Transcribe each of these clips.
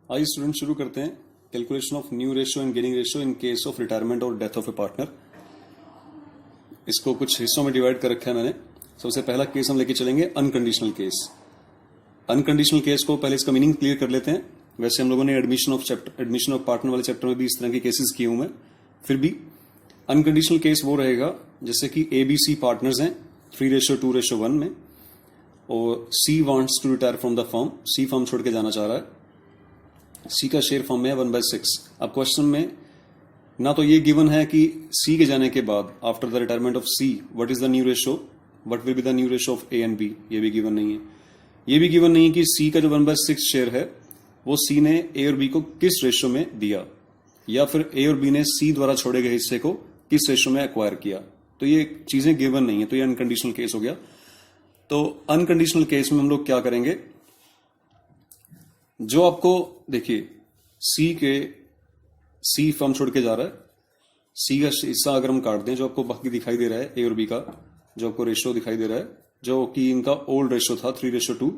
आइए स्टूडेंट शुरू करते हैं calculation of new ratio and gaining ratio in case of retirement और डेथ ऑफ ए पार्टनर। इसको कुछ हिस्सों में डिवाइड कर रखा है मैंने। सबसे पहला केस हम लेके चलेंगे अनकंडीशनल केस। अनकंडीशनल केस को पहले इसका मीनिंग क्लियर कर लेते हैं। वैसे हम लोगों ने एडमिशन ऑफ पार्टनर वाले चैप्टर में भी इस तरह के केसेस किए हुए हैं। फिर भी अनकंडीशनल केस वो रहेगा जैसे कि ABC पार्टनर्स हैं 3:2:1 में, और C wants to retire from the firm. C firm छोड़ के जाना चाह रहा है। C का शेयर फर्म में है 1/6। अब क्वेश्चन में ना तो ये गिवन है कि C के जाने के बाद after the retirement of C what is the new ratio, what will be the new ratio of A and B, ये भी गिवन नहीं है। ये भी गिवन नहीं है कि C का जो 1/6 शेयर है वो C ने A और B को किस रेशियो में दिया, या फिर A और B ने C द्वारा छोड़े गए हिस्से को किस रेशियो में एक्वायर किया। तो ये चीजें गिवन नहीं है, तो ये अनकंडीशनल केस हो गया। तो अनकंडीशनल केस में हम लोग क्या करेंगे, जो आपको देखिए C फर्म छोड़ के जा रहा है, C का हिस्सा अगर हम काट दें, जो आपको बाकी दिखाई दे रहा है A और B का, जो आपको रेशियो दिखाई दे रहा है, जो कि इनका ओल्ड रेशियो था 3:2,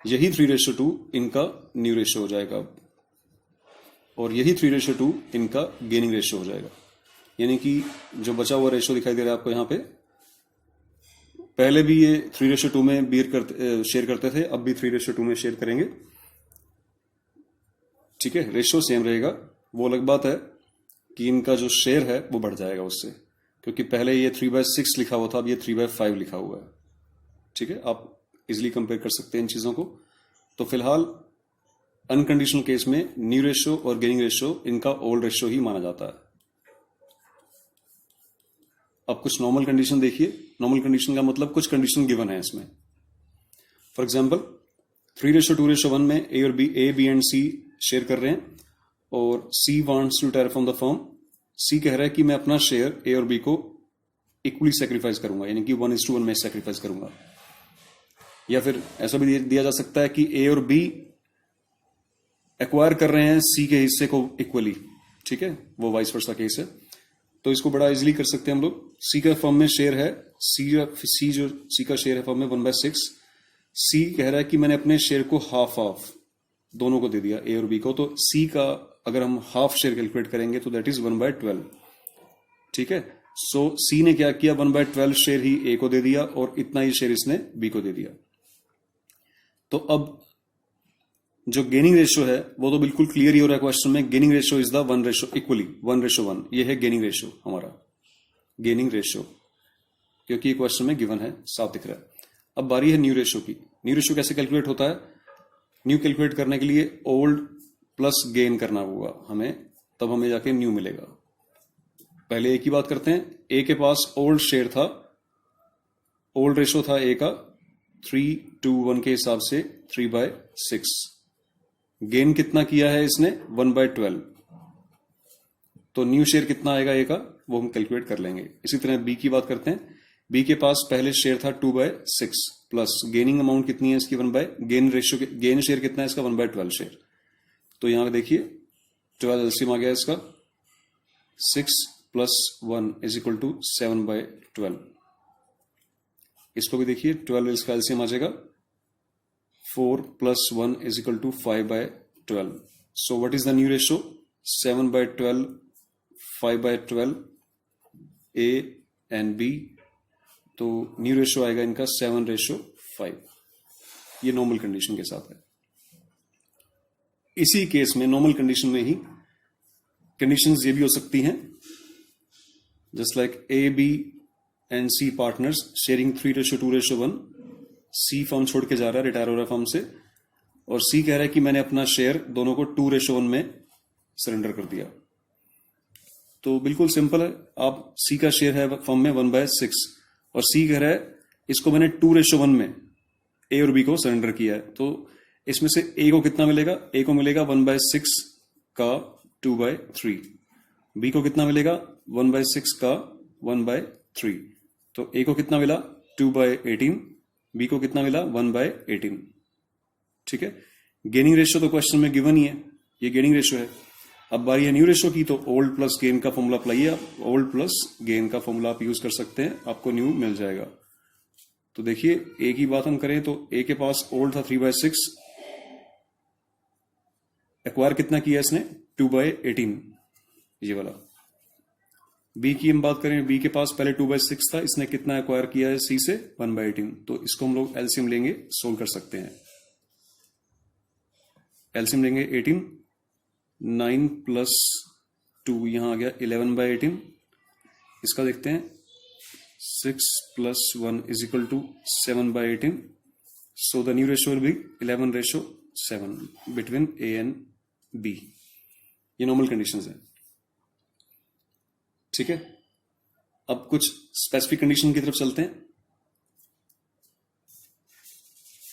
यही 3:2 इनका न्यू रेशियो हो जाएगा, और यही 3:2 इनका गेनिंग रेशियो हो जाएगा। यानी कि जो बचा हुआ रेशियो दिखाई दे रहा है आपको यहाँ पे, पहले भी ये 3:2 में शेयर करते थे, अब भी 3:2 में शेयर करेंगे। ठीक है, रेशियो सेम रहेगा। वो अलग बात है कि इनका जो शेयर है वो बढ़ जाएगा उससे, क्योंकि पहले ये 3/6 लिखा हुआ था, अब ये 3/5 लिखा हुआ है। ठीक है, आप इजिली कंपेयर कर सकते हैं इन चीजों को। तो फिलहाल अनकंडीशनल केस में न्यू रेशियो और गेनिंग रेशियो इनका ओल्ड रेशियो ही माना जाता है। अब कुछ नॉर्मल कंडीशन देखिए। नॉर्मल कंडीशन का मतलब कुछ कंडीशन गिवन है इसमें। फॉर एग्जांपल 3:2:1 में A, B and C share कर रहे हैं, और C wants to retire from the firm. C कह रहा है कि मैं अपना शेयर A और B को इक्वली सैक्रिफाइस करूंगा, यानी कि 1:1 में सैक्रिफाइस करूंगा। या फिर ऐसा भी दिया जा सकता है कि A और B एक्वायर कर रहे हैं C के हिस्से को इक्वली। ठीक है, वो वाइस वर्सा केस है। तो इसको बड़ा इजीली कर सकते हैं हम लोग। C का फर्म में शेयर है, C का शेयर है फर्म में 1/6। C कह रहा है कि मैंने अपने शेयर को हाफ दोनों को दे दिया, A और B को। तो C का अगर हम हाफ शेयर कैलकुलेट करेंगे तो दैट इज 1/12। ठीक है, सो C ने क्या किया, 1/12 शेयर ही A को दे दिया, और इतना ही शेयर इसने B को दे दिया। तो अब जो गेनिंग रेशियो है वो तो बिल्कुल क्लियर ही हो रहा है क्वेश्चन में। Gaining ratio is the 1:1। ये है गेनिंग रेशियो, हमारा गेनिंग रेशियो, क्योंकि ये क्वेश्चन में गिवन है, साफ दिख रहा है। अब बारी है न्यू रेशियो की। न्यू रेशियो कैसे कैलकुलेट होता है? न्यू कैलकुलेट करने के लिए ओल्ड प्लस गेन करना होगा हमें, तब हमें जाके न्यू मिलेगा। पहले एक ही बात करते हैं। ए के पास ओल्ड शेयर था, ओल्ड रेशियो था ए का 3:1 के हिसाब से 3/6। गेन कितना किया है इसने, 1/12। तो न्यू शेयर कितना आएगा ए का, वो हम कैलकुलेट कर लेंगे। इसी तरह बी की बात करते हैं। बी के पास पहले शेयर था 2/6, प्लस गेनिंग अमाउंट कितनी है इसकी, गेन शेयर कितना है इसका, 1/12 शेयर। तो यहां पे देखिए 12 एलसीएम आ गया इसका, 6 + 1 = 7/12। इसको भी देखिए 12 इसका एलसीएम आ जाएगा, 4 + 1 = 5/12। So what is the new ratio, 7/12, 5/12, A and B। तो न्यू रेशियो आएगा इनका 7:5। ये नॉर्मल कंडीशन के साथ है। इसी केस में नॉर्मल कंडीशन में ही कंडीशंस ये भी हो सकती हैं, just like A, B and C partners sharing 3:2:1। C firm छोड़ के जा रहा है, रिटायर हो रहा है फर्म से, और C कह रहा है कि मैंने अपना शेयर दोनों को 2:1 में सरेंडर कर दिया। तो बिल्कुल सिंपल है। आप C का शेयर है फर्म में 1/6, और C कह रहा है इसको मैंने 2:1 में A और B को सरेंडर किया है। तो इसमें से A को कितना मिलेगा, A को मिलेगा 1/6 का 2/3। B को कितना मिलेगा, 1/6 का 1/3। तो A को कितना मिला, 2/18। B को कितना मिला, 1/18। ठीक है, गेनिंग रेशियो तो क्वेश्चन में गिवन ही है, ये गेनिंग रेशियो है। अब बारी है न्यू रेशियो की, तो ओल्ड प्लस गेन का फॉर्मूला अप्लाई है। ओल्ड प्लस गेन का फॉर्मूला आप यूज कर सकते हैं, आपको न्यू मिल जाएगा। तो देखिए ए की बात हम करें तो ए के पास ओल्ड था 3/6, एक्वायर कितना किया इसने, 2/18, ये वाला। बी की हम बात करें, बी के पास पहले 2/6 था, इसने कितना एक्वायर किया है सी से, 1/18। तो इसको हम लोग एलसीएम लेंगे, सोल्व कर सकते हैं। एलसीएम लेंगे 18, 9 + 2 यहां आ गया 11/18। इसका देखते हैं, 6 + 1 = 7/18। So the new ratio will be 11:7 between A and B। ये नॉर्मल कंडीशंस है, ठीक है। अब कुछ स्पेसिफिक कंडीशन की तरफ चलते हैं।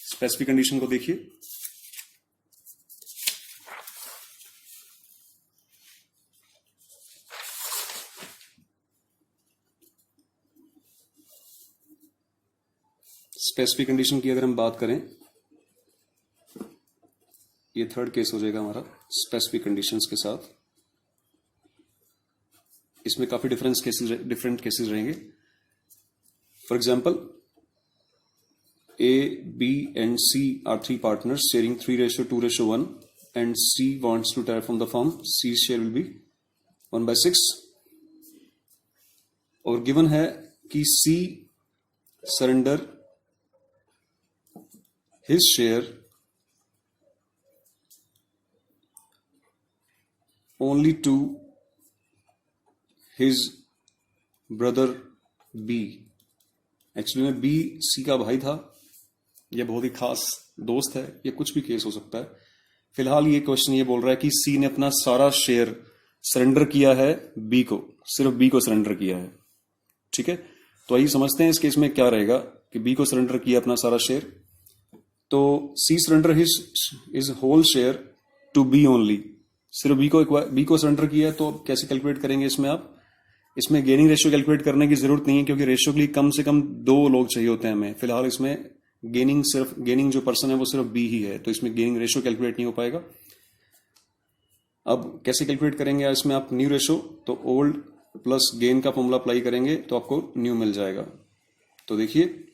स्पेसिफिक कंडीशन को देखिए, स्पेसिफिक कंडीशन की अगर हम बात करें, ये थर्ड केस हो जाएगा हमारा स्पेसिफिक कंडीशंस के साथ। इसमें काफी डिफरेंट केसेस रहेंगे। For example, A, B and C are three partners sharing 3:2:1 and C wants to retire from the firm. C's share will be 1/6 और गिवन है कि C surrender his share only to his brother B। Actually में B C का भाई था, यह बहुत ही खास दोस्त है, ये कुछ भी केस हो सकता है। फिलहाल ये क्वेश्चन ये बोल रहा है कि C ने अपना सारा शेयर सरेंडर किया है B को, सिर्फ B को सरेंडर किया है, ठीक है। तो आइए समझते हैं इस केस में क्या रहेगा कि B को सरेंडर किया अपना सारा शेयर। तो C surrender his whole share to B only, सिर्फ B को सरेंडर किया है। तो अब कैसे कैलकुलेट करेंगे इसमें, आप इसमें गेनिंग रेशियो कैलकुलेट करने की जरूरत नहीं है, क्योंकि रेशियो के लिए कम से कम 2 लोग चाहिए होते हैं हमें। फिलहाल इसमें गेनिंग जो पर्सन है वो सिर्फ B ही है, तो इसमें गेनिंग रेशियो कैलकुलेट नहीं हो पाएगा। अब कैसे कैलकुलेट करेंगे इसमें आप न्यू रेशियो, तो ओल्ड प्लस गेन का फॉर्मूला अप्लाई करेंगे तो आपको न्यू मिल जाएगा। तो देखिए,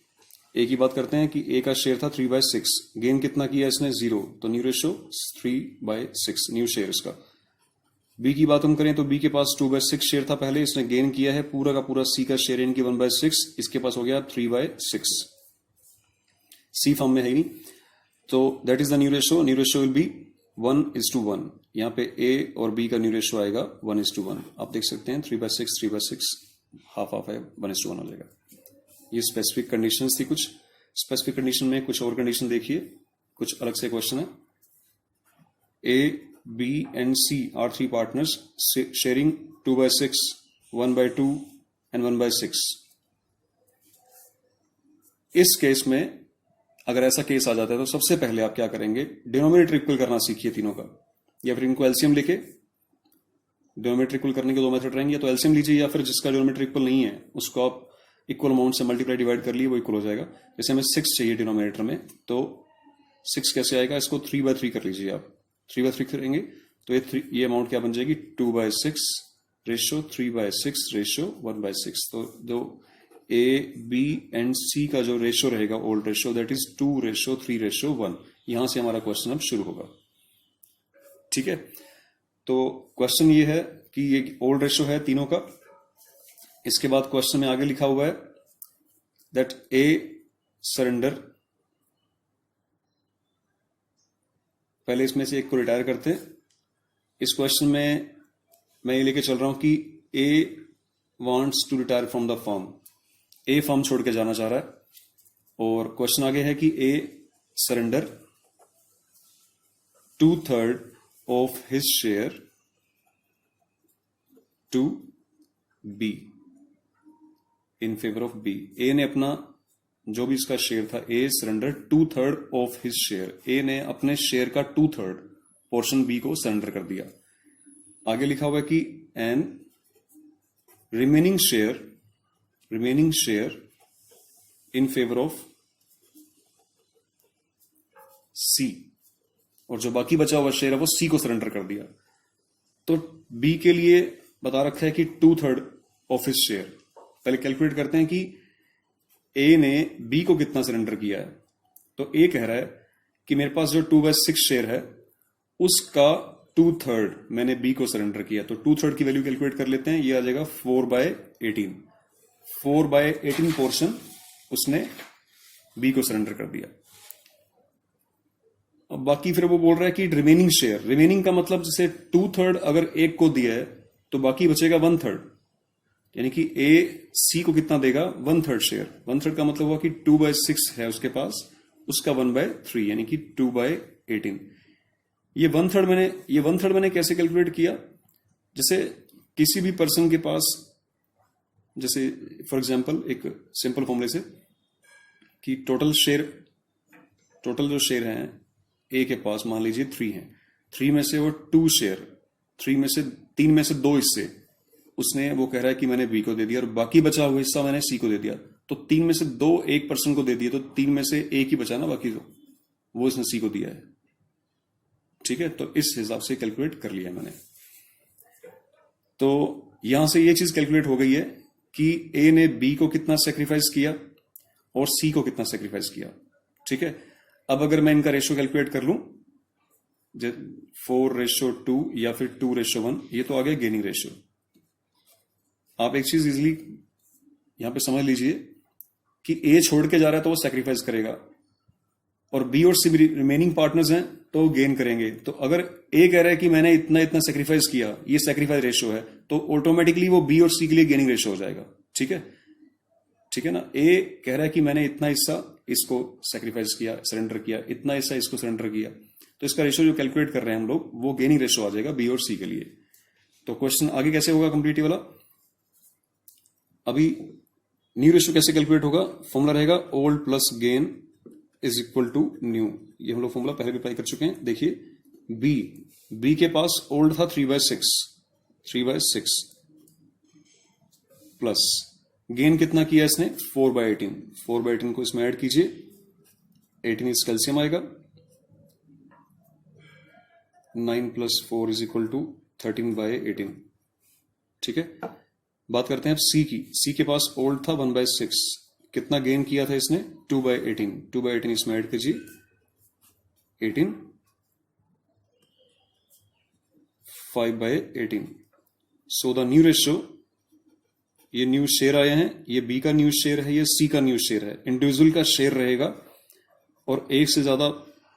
ए की बात करते हैं कि ए का शेयर था 3/6, गेन कितना किया इसने 0, तो न्यू रेशियो 3/6 न्यू शेयर इसका। बी की बात हम करें तो बी के पास 2/6 शेयर था पहले, इसने गेन किया है पूरा का पूरा सी का शेयर इनकी 1/6, इसके पास हो गया 3/6। सी फॉर्म में है ही नहीं, तो that is the new ratio. New ratio will be 1:1। यहाँ पे ए और बी का न्यू रेशियो आएगा 1:1। आप देख सकते हैं 3/6 हाफ हाफ है, 1:1 हो जाएगा। ये स्पेसिफिक कंडीशंस थी। कुछ स्पेसिफिक कंडीशन में कुछ और कंडीशन देखिए, कुछ अलग से क्वेश्चन है। A, B and C are 3 partners sharing 2/6, 1/2 and 1/6। इस केस में अगर ऐसा केस आ जाता है तो सबसे पहले आप क्या करेंगे, डिनोमिनेटर इक्वल करना सीखिए तीनों का, या फिर इनको एलसीएम लेके डिनोमिनेटर इक्वल करने के 2 मेथड रहेंगे, या तो एलसीएम लीजिए या फिर जिसका डिनोमिनेटर इक्वल नहीं है उसको आप इक्वल अमाउंट से मल्टीप्लाई डिवाइड कर लिए, वो इक्वल हो जाएगा। जैसे हमें 6 चाहिए डिनोमिनेटर में, तो 6 कैसे आएगा, इसको 3/3 कर लीजिए आप। 3/3 करेंगे तो ये अमाउंट क्या बन जाएगी, 2/6 रेशियो 3/6 रेशियो 1/6। तो जो ए, बी एंड सी का जो रेशियो रहेगा ओल्ड रेशियो, दैट इज 2:3:1। यहां से हमारा क्वेश्चन अब शुरू होगा, ठीक है। तो क्वेश्चन ये है कि ये ओल्ड रेशियो है तीनों का। इसके बाद क्वेश्चन में आगे लिखा हुआ है दैट ए सरेंडर, पहले इसमें से एक को रिटायर करते हैं। इस क्वेश्चन में मैं ये लेके चल रहा हूं कि A wants to retire from the firm, A firm छोड़ के जाना चाह रहा है, और क्वेश्चन आगे है कि A surrender 2/3 of his share to B in favour of B. A ने अपना जो भी इसका शेयर था, A surrender 2/3 of his share, A ने अपने शेयर का 2/3 पोर्शन बी को सरेंडर कर दिया। आगे लिखा हुआ है कि an remaining share in favour of C, और जो बाकी बचा हुआ शेयर है वो सी को सरेंडर कर दिया। तो बी के लिए बता रखा है कि 2/3 ऑफ हिज शेयर। पहले कैलकुलेट करते हैं कि ए ने बी को कितना सरेंडर किया है। तो ए कह रहा है कि मेरे पास जो 2/6 शेयर है उसका 2/3 मैंने बी को सरेंडर किया, तो 2/3 की वैल्यू कैलकुलेट कर लेते हैं। ये आ जाएगा 4/18। 4/18 पोर्शन उसने बी को सरेंडर कर दिया। अब बाकी फिर वो बोल रहा है कि रिमेनिंग शेयर, रिमेनिंग का मतलब जैसे 2/3 अगर एक को दिया है तो बाकी बचेगा 1/3, यानी कि ए सी को कितना देगा 1/3 शेयर। 1/3 का मतलब हुआ कि 2/6 है उसके पास, उसका 1/3 यानी कि 2/18। ये 1/3 मैंने कैसे कैलकुलेट किया, जैसे किसी भी पर्सन के पास, जैसे फॉर एग्जांपल एक सिंपल फॉर्मूले से कि टोटल जो शेयर हैं ए के पास मान लीजिए 3 है, 3 में से वो 2 शेयर, 3 में से 2 हिस्से उसने, वो कह रहा है कि मैंने बी को दे दिया और बाकी बचा हुआ हिस्सा मैंने सी को दे दिया। तो 3 में से 2 एक पर्सन को दे दिए, तो 3 में से एक ही बचा ना, बाकी तो वो इसने सी को दिया है। ठीक है, तो इस हिसाब से कैलकुलेट कर लिया मैंने। तो यहां से ये चीज कैलकुलेट हो गई है कि ए ने बी को कितना सेक्रीफाइस किया और सी को कितना सेक्रीफाइस किया। ठीक है, अब अगर मैं इनका रेशियो कैलकुलेट कर लूं 4:2 या फिर 2:1, ये तो आ गया गेनिंग रेशियो। आप एक चीज इजिली यहां पे समझ लीजिए कि ए छोड़ के जा रहा है तो वो सेक्रीफाइस करेगा, और बी और सी रिमेनिंग पार्टनर्स हैं तो वो गेन करेंगे। तो अगर ए कह रहा है कि मैंने इतना इतना सेक्रीफाइस किया, ये सेक्रीफाइस रेशियो है, तो ऑटोमेटिकली वो बी और सी के लिए गेनिंग रेशियो हो जाएगा। ठीक है ना, ए कह रहा है कि मैंने इतना हिस्सा इसको सेक्रीफाइस किया, सरेंडर किया, इतना हिस्सा इसको सरेंडर किया, तो इसका रेशियो जो कैलकुलेट कर रहे हैं हम लोग, वो गेनिंग रेशियो आ जाएगा बी और सी के लिए। तो क्वेश्चन आगे कैसे होगा कंप्लीट वाला, अभी न्यू रेशियो कैसे कैलकुलेट होगा, फॉर्मूला रहेगा old plus gain is equal to new. ये हम लोग फॉर्मूला पहले भी अप्लाई कर चुके हैं। देखिए बी के पास ओल्ड था 3/6 प्लस गेन कितना किया इसने 4/18। 4/18 को इसमें ऐड कीजिए, 18 इस कैल्सियम आएगा, 9 + 4 इज इक्वल टू 13/18। ठीक है, बात करते हैं अब सी की। सी के पास ओल्ड था 1/6, कितना गेन किया था इसने 2/18। 2/18 इसमें ऐड कीजिए, 18, 5/18। सो द न्यू रेशियो, ये न्यू शेयर आए हैं, ये बी का न्यू शेयर है, ये सी का न्यू शेयर है। इंडिविजुअल का शेयर रहेगा और एक से ज्यादा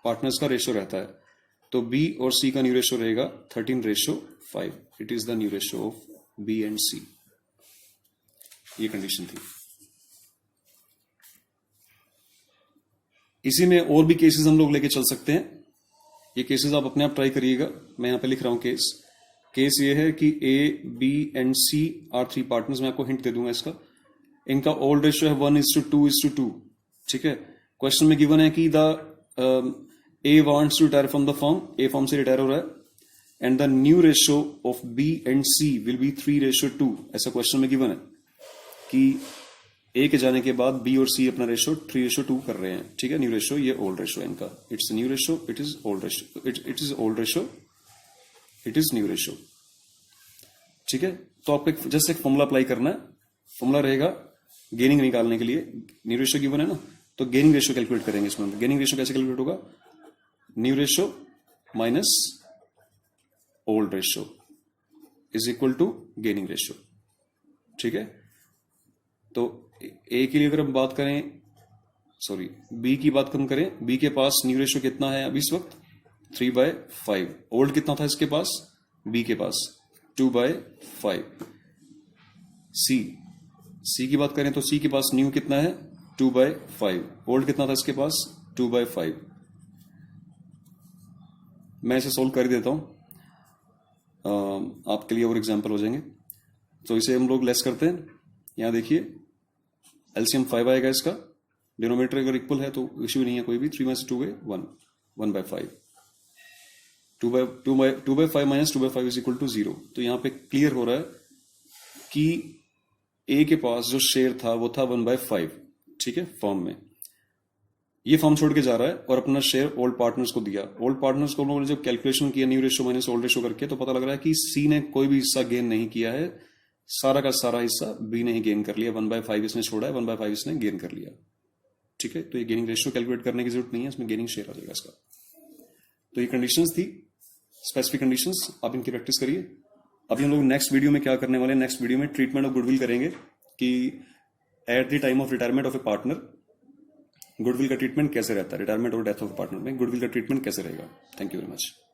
पार्टनर्स का रेशियो रहता है, तो बी और सी का न्यू रेशियो रहेगा 13:5। It is the new ratio of B and C. ये कंडीशन थी। इसी में और भी केसेस हम लोग लेके चल सकते हैं। ये केसेस आप अपने आप ट्राई करिएगा, मैं यहां पे लिख रहा हूं केस ये है कि A B and C are 3 partners. मैं आपको हिंट दे दूंगा इसका, इनका ओल्ड रेशियो है 1:2:2। ठीक है, क्वेश्चन में गिवन है कि the A wants to retire from the firm, A firm से रिटायर हो रहा है, and the new ratio of B and C will be 3:2। ऐसा क्वेश्चन में गिवन है कि ए के जाने के बाद बी और सी अपना रेशियो 3:2 कर रहे हैं। ठीक है, न्यू रेशियो, ये ओल्ड रेशियो है इनका, it's new ratio, it is old ratio, it is old ratio, it is new ratio. ठीक है, तो आपको जस्ट एक फॉर्मूला अप्लाई करना है। फॉर्मूला रहेगा गेनिंग निकालने के लिए, न्यू रेशियो गिवन है ना, तो गेनिंग रेशियो कैलकुलेट करेंगे इसमें। गेनिंग रेशियो कैसे कैलकुलेट होगा, new ratio minus old ratio is equal to gaining ratio. ठीक है, तो ए के लिए अगर हम बात करें, सॉरी बी की बात कम करें, बी के पास न्यू रेशियो कितना है अभी इस वक्त 3/5। ओल्ड कितना था इसके पास, बी के पास 2/5। सी की बात करें तो सी के पास न्यू कितना है 2/5, ओल्ड कितना था इसके पास 2/5। मैं इसे सोल्व कर देता हूं आपके लिए, और एग्जांपल हो जाएंगे। तो इसे हम लोग लेस करते हैं। यहां देखिए एलसीएम 5 आएगा इसका, डिनोमिनेटर अगर इक्वल है तो इश्यू नहीं है कोई भी। 3 में से 2 गए 1/5। 2/5 माइनस 2/5 इज इक्वल टू 0। तो यहां पे क्लियर हो रहा है कि ए के पास जो शेयर था वो था 1/5। ठीक है, फर्म में ये फर्म छोड़ के जा रहा है और अपना शेयर ओल्ड पार्टनर्स को दिया। ओल्ड पार्टनर्स को लोगों ने जब कैलकुलेशन किया new ratio minus old ratio करके, तो पता लग रहा है कि सी ने कोई भी हिस्सा गेन नहीं किया है, सारा का सारा हिस्सा बी ने ही गेन कर लिया। 1/5 इसने छोड़ा है, 1/5 इसने गेन कर लिया। ठीक है, तो ये गेनिंग रेशियो कैलकुलेट करने की जरूरत नहीं है, इसमें गेनिंग शेयर आ जाएगा इसका। तो ये कंडीशंस थी स्पेसिफिक कंडीशंस, आप इनकी प्रैक्टिस करिए। अभी हम लोग नेक्स्ट वीडियो में क्या करने वाले हैं, नेक्स्ट वीडियो में ट्रीटमेंट ऑफ गुडविल करेंगे कि at the time of retirement of A partner goodwill का ट्रीटमेंट कैसे रहता है, रिटायरमेंट और डेथ ऑफ पार्टनर में गुडविल का ट्रीटमेंट कैसे रहेगा। Thank you very much.